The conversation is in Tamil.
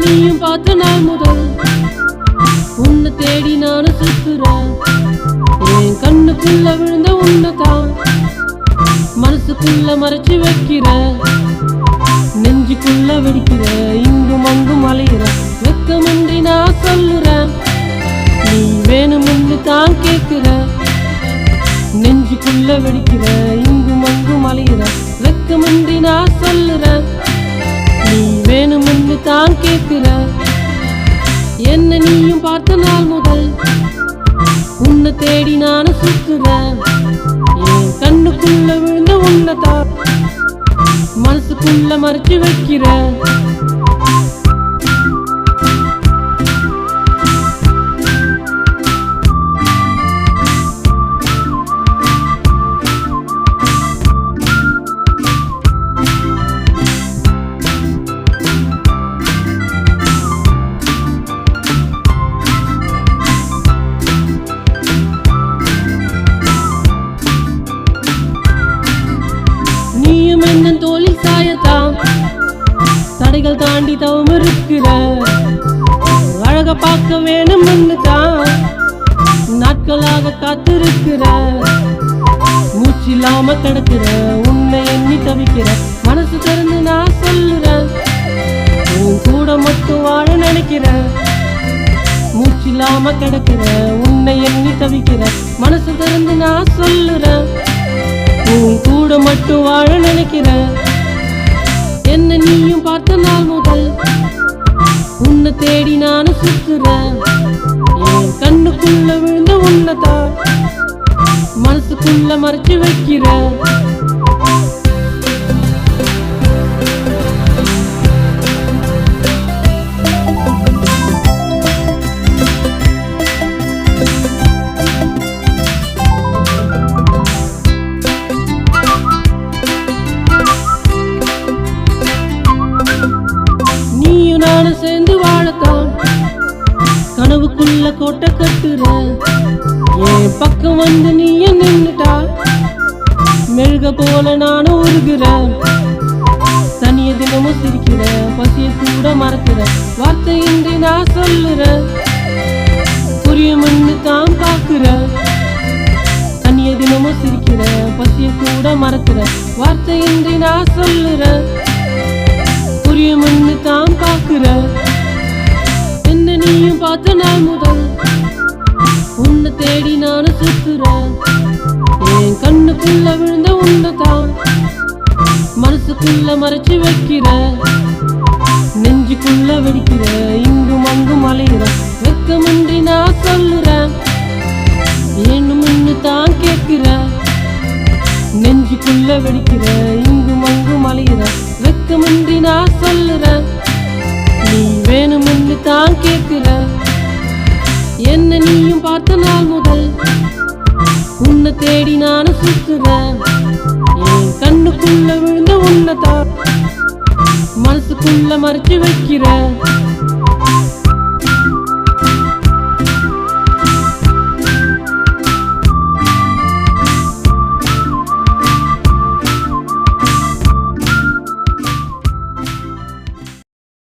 நீயும் பார்த்த நாள் முதல் உன்னை தேடி நானும் சுத்துறேன். என் கண்ணுக்குள்ள விழுந்த உன்னைதான் மனசுக்குள்ள மறைச்சு வைக்கிற, நெஞ்சுக்குள்ள வெடிக்கிற, இங்கும் அங்கும் அலைகிற, வெக்கமின்றி நான் சொல்லுறேன். நீ வேணும்னு தான் கேட்கிற, நெஞ்சுக்குள்ள வெடிக்கிற, இங்கும் அங்கும் அலைகிற, வெக்கமின்றி நான் சொல்லுறேன். நீ வேணும்னு தான் கேட்கிற. என்ன நீயும் பார்த்த நாள் முதல் உன்னை தேடி நானும் சுத்துறேன். என் கண்ணுக்குள்ள விழுந்த உன்னைதான் மனசுக்குள்ள மறைச்சு வைக்கிற. நீயும் என்ன தோளில் சாயத்தான் தடைகள் தாண்டி தவம் இருக்கிற, அழக பார்க்க வேணும்னு தான் நாட்களாக காத்திருக்கிற, மூச்சில்லாம கிடக்கிற, உன்னை எண்ணி தவிக்கிற, மனசு திறந்து நான் சொல்லுறேன். உன் கூட மட்டும் வாழ நினைக்கிற, மூச்சில்லாம கிடக்கிற, உன்னை எண்ணி தவிக்கிற, மனசு திறந்து நான் சொல்லுறேன். உன் கூட மட்டும் வாழ நினைக்கிற. என்ன நீயும் பார்த்த நாள் முதல் உன்னை தேடி நானும் சுத்துறேன். என் கண்ணுக்குள்ள விழுந்த உன்னைதான் மனசுக்குள்ள மறைச்சு வைக்கிற. நானும் சேர்ந்து வாழத்தான் கனவுக்குள்ள கோட்டை கட்டுற, என் பக்கம் வந்து நீயும் நின்னுட்டா மெழுக போல நானும் உருகுறேன். தனிய தினமும் சிரிக்கிற, பசிய கூட மறக்கிற, வார்த்தையின்றி நான் சொல்லுறேன். புரியும்னு தான் பாக்குற, தனிய தினமும் சிரிக்கிற, பசிய கூட மறக்கிற, வார்த்தையின்றி நான் சொல்லுறேன். புரியும்னு தான் பாக்குற. என்ன நீயும் பார்த்த நாள் முதல் உன்னை தேடி நானும் சுத்துறேன். என் கண்ணுக்குள்ள விழுந்த உன்னைதான் மனசுக்குள்ள மறைச்சு வைக்கிற, நெஞ்சுக்குள்ள வெடிக்கிற, இங்கும் அங்கும் அலைகிற, வெக்கமின்றி நான் சொல்லுறேன். வேணும்னு தான் கேட்கிற, நெஞ்சுக்குள்ள வெடிக்கிற, இங்கும் அங்கும் அலைகிற, வெக்கமின்றி நான் சொல்லுறேன். நீ வேணும்னு தான் கேட்கிற. என்ன நீயும் பார்த்த நாள் முதல் உன்னை தேடி நானும் சுத்துறேன். என் கண்ணுக்குள்ள விழுந்த உன்னைதான் மனசுக்குள்ள மறைச்சு வைக்கிற.